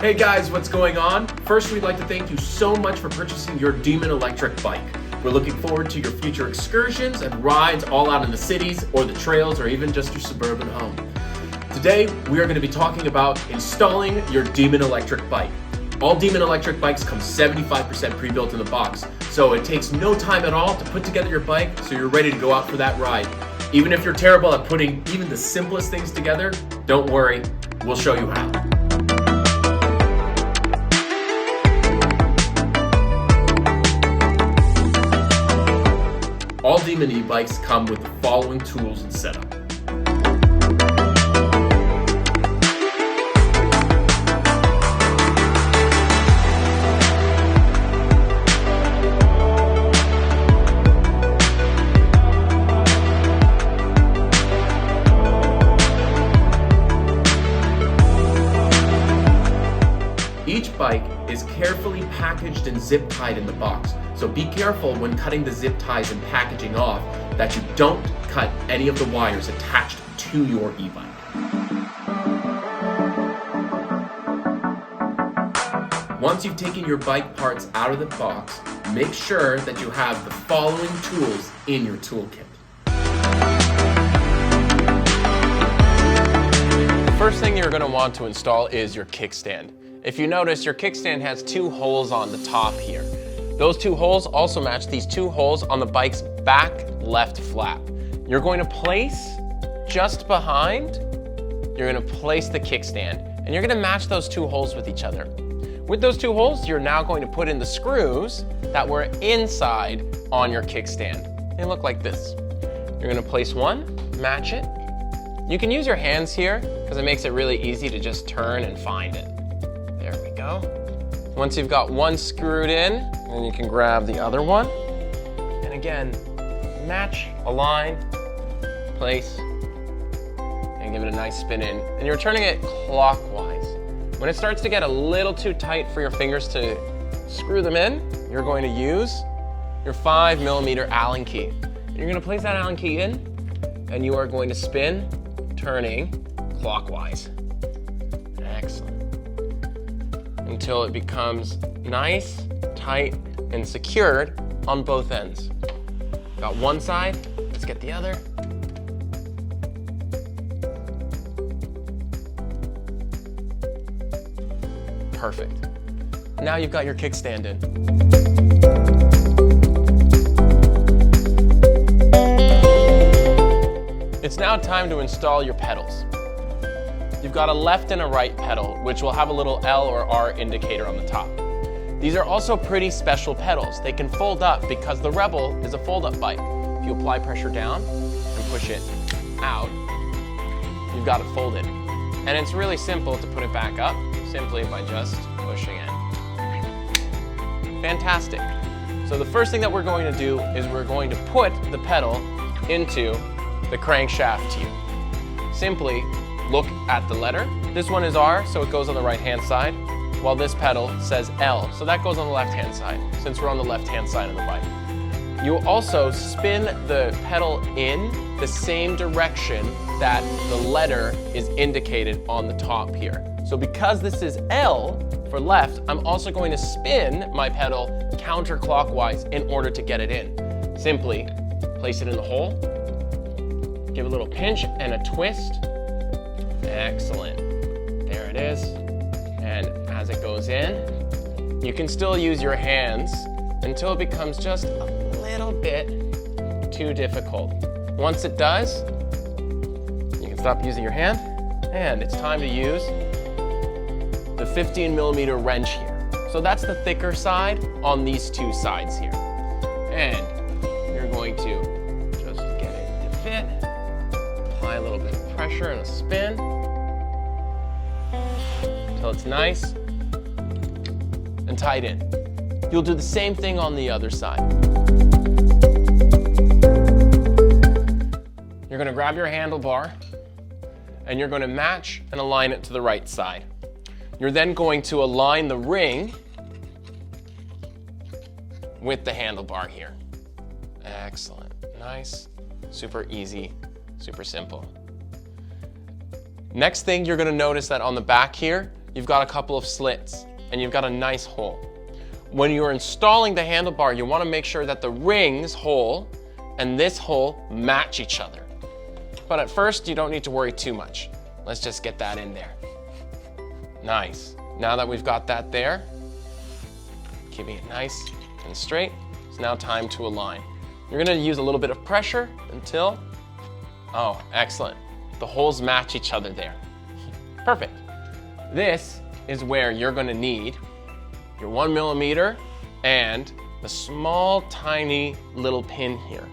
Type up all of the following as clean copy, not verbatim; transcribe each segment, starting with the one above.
Hey guys, what's going on? First, we'd like to thank you so much for purchasing your Demon electric bike. We're looking forward to your future excursions and rides all out in the cities or the trails or even just your suburban home. Today, we are going to be talking about installing your Demon electric bike. All Demon electric bikes come 75% pre-built in the box, so it takes no time at all to put together your bike so you're ready to go out for that ride. Even if you're terrible at putting even the simplest things together, don't worry, we'll show you how. All Demon e-bikes come with the following tools and setup. Each bike is carefully packaged and zip tied in the box, so be careful when cutting the zip ties and packaging off that you don't cut any of the wires attached to your e-bike. Once you've taken your bike parts out of the box, make sure that you have the following tools in your toolkit. The first thing you're going to want to install is your kickstand. If you notice, your kickstand has two holes on the top here. Those two holes also match these two holes on the bike's back left flap. You're going to place just behind, you're going to place the kickstand, and you're going to match those two holes with each other. With those two holes, you're now going to put in the screws that were inside on your kickstand. They look like this. You're going to place one, match it. You can use your hands here because it makes it really easy to just turn and find it. There we go. Once you've got one screwed in, then you can grab the other one. And again, match, align, place, and give it a nice spin in. And you're turning it clockwise. When it starts to get a little too tight for your fingers to screw them in, you're going to use your 5mm Allen key. And you're going to place that Allen key in, and you are going to spin, turning clockwise. Excellent. Until it becomes nice, tight, and secured on both ends. Got one side, let's get the other. Perfect. Now you've got your kickstand in. It's now time to install your pedals. You've got a left and a right pedal, which will have a little L or R indicator on the top. These are also pretty special pedals. They can fold up because the Rebel is a fold-up bike. If you apply pressure down and push it out, you've got it folded. And it's really simple to put it back up, simply by just pushing it. Fantastic. So the first thing that we're going to do is we're going to put the pedal into the crankshaft tube. Simply look at the letter. This one is R, so it goes on the right-hand side, while this pedal says L, so that goes on the left-hand side, since we're on the left-hand side of the bike. You also spin the pedal in the same direction that the letter is indicated on the top here. So because this is L for left, I'm also going to spin my pedal counterclockwise in order to get it in. Simply place it in the hole, give a little pinch and a twist. Excellent. There it is. And as it goes in, you can still use your hands until it becomes just a little bit too difficult. Once it does, you can stop using your hand, and it's time to use the 15mm wrench here. So that's the thicker side on these two sides here. And you're going to just get it to fit, apply a little bit of pressure and a spin, until it's nice and tied in. You'll do the same thing on the other side. You're going to grab your handlebar and you're going to match and align it to the right side. You're then going to align the ring with the handlebar here. Excellent. Nice, super easy, super simple. Next thing, you're going to notice that on the back here, you've got a couple of slits and you've got a nice hole. When you're installing the handlebar, you want to make sure that the rings hole and this hole match each other. But at first, you don't need to worry too much. Let's just get that in there. Nice. Now that we've got that there, keeping it nice and straight, it's now time to align. You're going to use a little bit of pressure until, oh, excellent. The holes match each other there. Perfect. This is where you're going to need your 1mm and the small, tiny little pin here.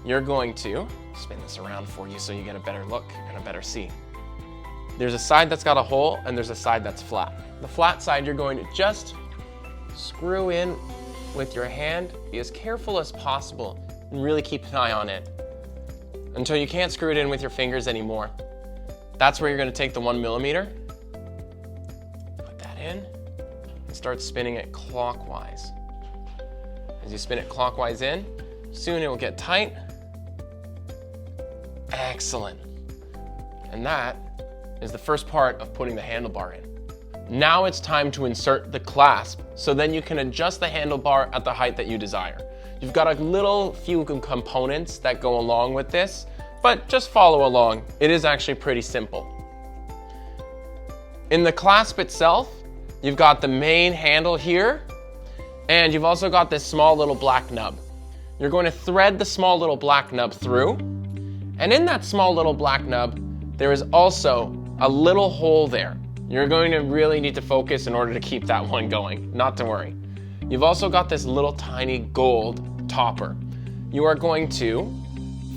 You're going to spin this around for you so you get a better look and a better see. There's a side that's got a hole and there's a side that's flat. The flat side you're going to just screw in with your hand. Be as careful as possible and really keep an eye on it until you can't screw it in with your fingers anymore. That's where you're going to take the 1mm, put that in, and start spinning it clockwise. As you spin it clockwise in, soon it will get tight. Excellent. And that is the first part of putting the handlebar in. Now it's time to insert the clasp, so then you can adjust the handlebar at the height that you desire. You've got a little few components that go along with this, but just follow along. It is actually pretty simple. In the clasp itself, you've got the main handle here, and you've also got this small little black nub. You're going to thread the small little black nub through, and in that small little black nub, there is also a little hole there. You're going to really need to focus in order to keep that one going, not to worry. You've also got this little tiny gold topper. You are going to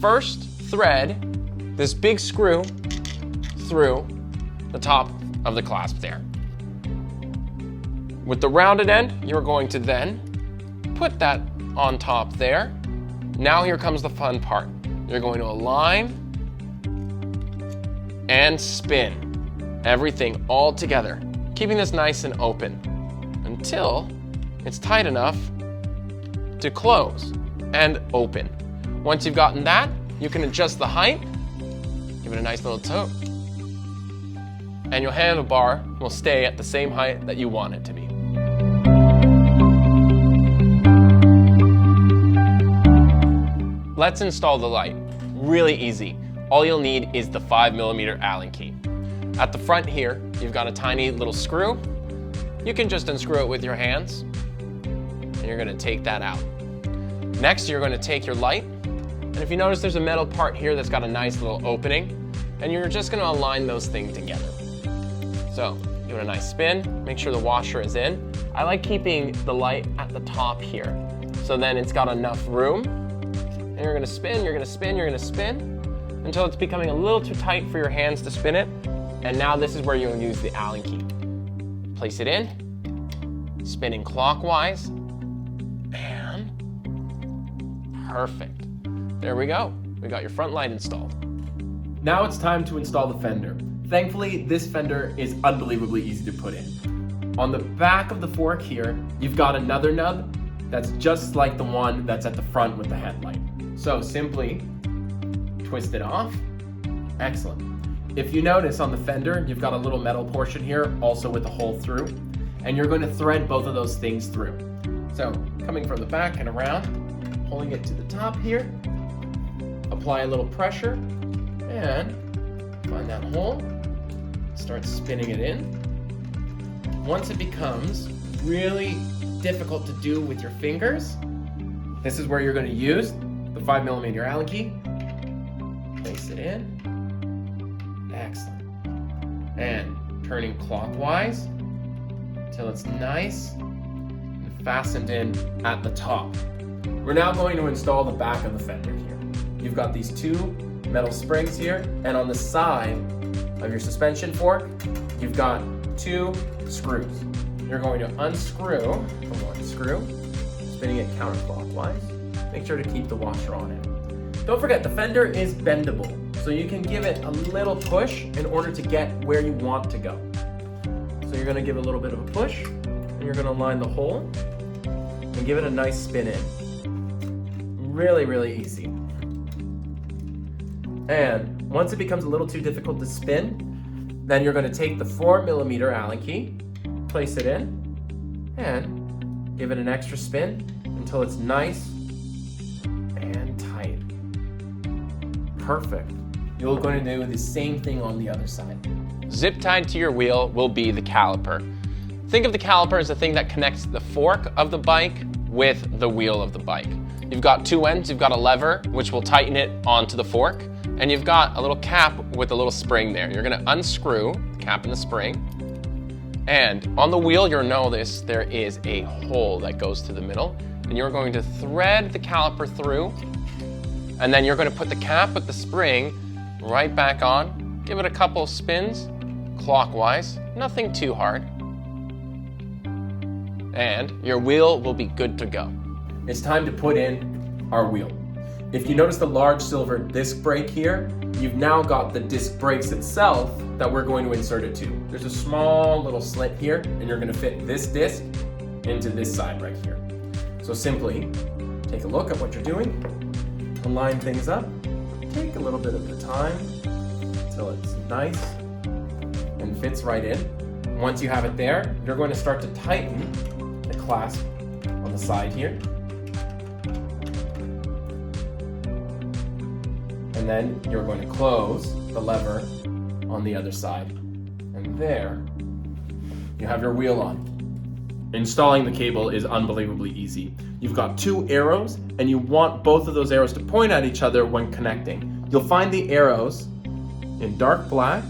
first thread this big screw through the top of the clasp there. With the rounded end, you're going to then put that on top there. Now here comes the fun part. You're going to align and spin everything all together, keeping this nice and open until it's tight enough to close and open. Once you've gotten that, you can adjust the height, give it a nice little toque, and your handlebar will stay at the same height that you want it to be. Let's install the light. Really easy. All you'll need is the 5mm Allen key. At the front here, you've got a tiny little screw. You can just unscrew it with your hands, and you're going to take that out. Next, you're going to take your light, and if you notice, there's a metal part here that's got a nice little opening, and you're just going to align those things together. So, give it a nice spin, make sure the washer is in. I like keeping the light at the top here, so then it's got enough room, and you're going to spin, you're going to spin, you're going to spin, until it's becoming a little too tight for your hands to spin it. And now this is where you'll use the Allen key. Place it in, spinning clockwise, and perfect. There we go. We got your front light installed. Now it's time to install the fender. Thankfully, this fender is unbelievably easy to put in. On the back of the fork here, you've got another nub that's just like the one that's at the front with the headlight. So simply twist it off. Excellent. If you notice on the fender, you've got a little metal portion here, also with a hole through, and you're going to thread both of those things through. So coming from the back and around, pulling it to the top here, apply a little pressure, and find that hole, start spinning it in. Once it becomes really difficult to do with your fingers, this is where you're going to use the 5mm Allen key. Place it in. Excellent. And turning clockwise until it's nice and fastened in at the top. We're now going to install the back of the fender here. You've got these two metal springs here, and on the side of your suspension fork, you've got two screws. You're going to unscrew from one screw, spinning it counterclockwise. Make sure to keep the washer on it. Don't forget, the fender is bendable, so you can give it a little push in order to get where you want to go. So you're going to give it a little bit of a push, and you're going to line the hole and give it a nice spin in. Really, really easy. And once it becomes a little too difficult to spin, Then you're going to take the 4mm Allen key, place it in, and give it an extra spin until it's nice and tight. Perfect. You're going to do the same thing on the other side. Zip tied to your wheel will be the caliper. Think of the caliper as the thing that connects the fork of the bike with the wheel of the bike. You've got two ends, you've got a lever which will tighten it onto the fork, and you've got a little cap with a little spring there. You're gonna unscrew the cap and the spring, and on the wheel you'll notice there is a hole that goes to the middle, and you're going to thread the caliper through, and then you're gonna put the cap with the spring right back on, give it a couple of spins clockwise, nothing too hard, and your wheel will be good to go. It's time to put in our wheel. If you notice the large silver disc brake here, you've now got the disc brakes itself that we're going to insert it to. There's a small little slit here, and you're going to fit this disc into this side right here. So simply take a look at what you're doing, align things up, take a little bit of the time until it's nice and fits right in. Once you have it there, you're going to start to tighten the clasp on the side here. And then you're going to close the lever on the other side. And there, you have your wheel on. Installing the cable is unbelievably easy. You've got two arrows, and you want both of those arrows to point at each other when connecting. You'll find the arrows in dark black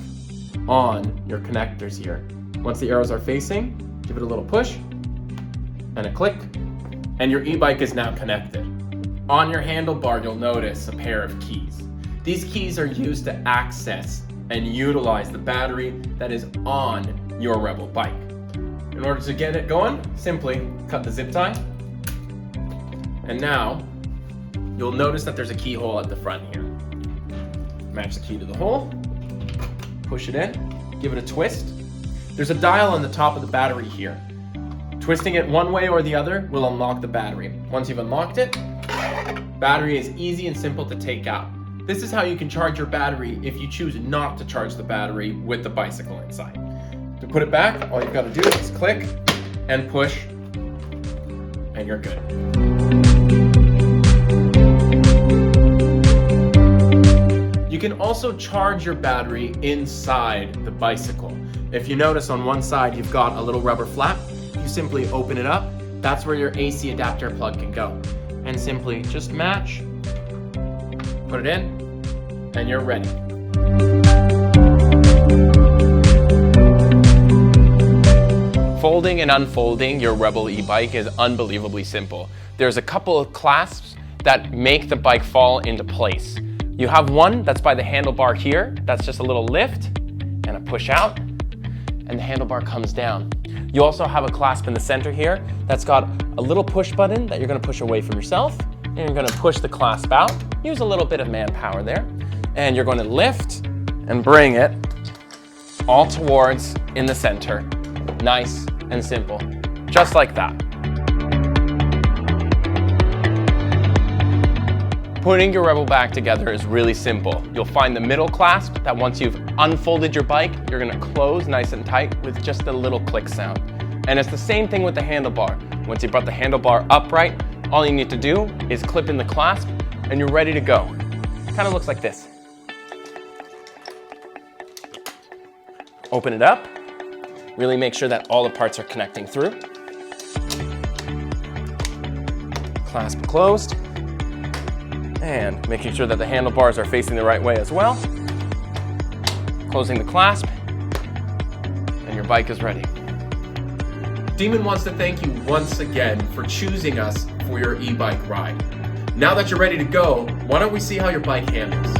on your connectors here. Once the arrows are facing, give it a little push and a click, and your e-bike is now connected. On your handlebar, you'll notice a pair of keys. These keys are used to access and utilize the battery that is on your Rebel bike. In order to get it going, simply cut the zip tie. And now, you'll notice that there's a keyhole at the front here. Match the key to the hole, push it in, give it a twist. There's a dial on the top of the battery here. Twisting it one way or the other will unlock the battery. Once you've unlocked it, battery is easy and simple to take out. This is how you can charge your battery if you choose not to charge the battery with the bicycle inside. To put it back, all you've got to do is click and push, and you're good. You can also charge your battery inside the bicycle. If you notice on one side you've got a little rubber flap, you simply open it up. That's where your AC adapter plug can go. And simply just match, put it in, and you're ready. Folding and unfolding your Rebel e-bike is unbelievably simple. There's a couple of clasps that make the bike fall into place. You have one that's by the handlebar here, that's just a little lift and a push out, and the handlebar comes down. You also have a clasp in the center here that's got a little push button that you're gonna push away from yourself, and you're gonna push the clasp out, use a little bit of manpower there, and you're gonna lift and bring it all towards in the center. Nice and simple, just like that. Putting your Rebel back together is really simple. You'll find the middle clasp that once you've unfolded your bike, you're gonna close nice and tight with just a little click sound. And it's the same thing with the handlebar. Once you brought the handlebar upright, all you need to do is clip in the clasp and you're ready to go. Kind of looks like this. Open it up. Really make sure that all the parts are connecting through. Clasp closed. And making sure that the handlebars are facing the right way as well. Closing the clasp, and your bike is ready. Demon wants to thank you once again for choosing us for your e-bike ride. Now that you're ready to go, why don't we see how your bike handles?